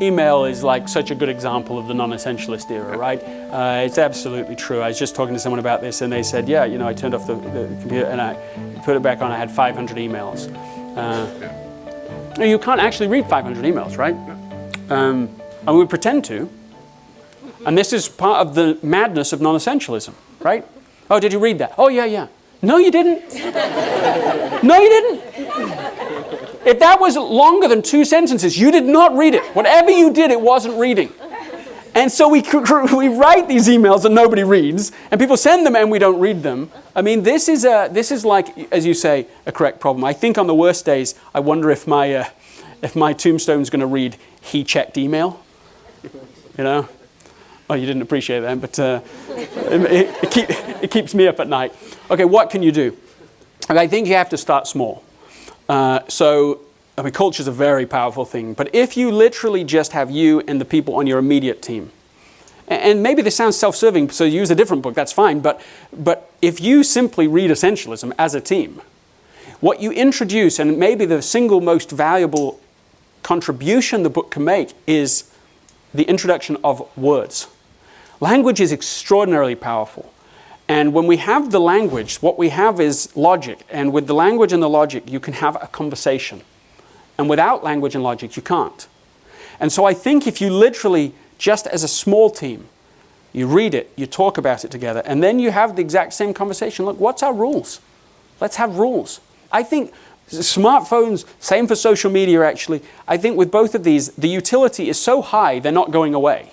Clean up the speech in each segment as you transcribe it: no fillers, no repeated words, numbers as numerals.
Email is like such a good example of the non-essentialist era, right? It's absolutely true. I was just talking to someone about this and they said, yeah, I turned off the computer and I put it back on, I had 500 emails. You can't actually read 500 emails, right? And we pretend to. And this is part of the madness of non-essentialism, right? Oh, did you read that? Oh, yeah. No, you didn't. No, you didn't. If that was longer than 2 sentences, you did not read it. Whatever you did, it wasn't reading. And so we write these emails that nobody reads, and people send them and we don't read them. I mean, this is like, as you say, a correct problem. I think on the worst days, I wonder if my tombstone's going to read, "He checked email." Oh, you didn't appreciate that, but it keeps me up at night. Okay, what can you do? And I think you have to start small. Culture is a very powerful thing. But if you literally just have you and the people on your immediate team, and maybe this sounds self-serving, so use a different book, that's fine. But if you simply read Essentialism as a team, what you introduce, and maybe the single most valuable contribution the book can make, is the introduction of words. Language is extraordinarily powerful. And when we have the language, what we have is logic. And with the language and the logic, you can have a conversation. And without language and logic, you can't. And so I think if you literally, just as a small team, you read it, you talk about it together, and then you have the exact same conversation. Look, what's our rules? Let's have rules. I think smartphones, same for social media actually, I think with both of these, the utility is so high, they're not going away.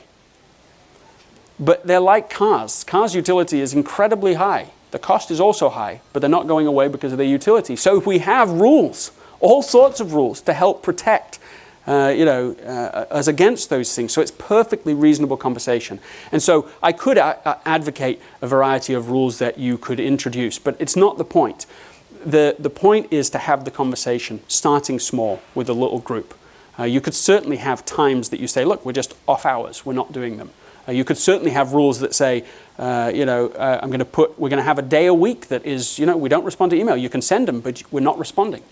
But they're like cars. Cars' utility is incredibly high. The cost is also high, but they're not going away because of their utility. So if we have rules, all sorts of rules to help protect us against those things. So it's perfectly reasonable conversation. And so I could advocate a variety of rules that you could introduce, but it's not the point. The point is to have the conversation starting small with a little group. You could certainly have times that you say, look, we're just off hours, we're not doing them. You could certainly have rules that say, we're going to have a day a week that is, we don't respond to email. You can send them, but we're not responding.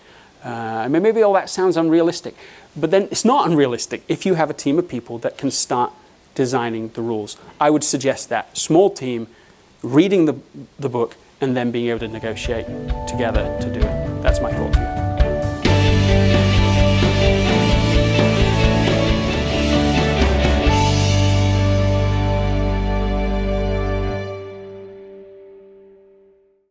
Maybe all that sounds unrealistic, but then it's not unrealistic if you have a team of people that can start designing the rules. I would suggest that. Small team, reading the book, and then being able to negotiate together to do it. That's my thought for you.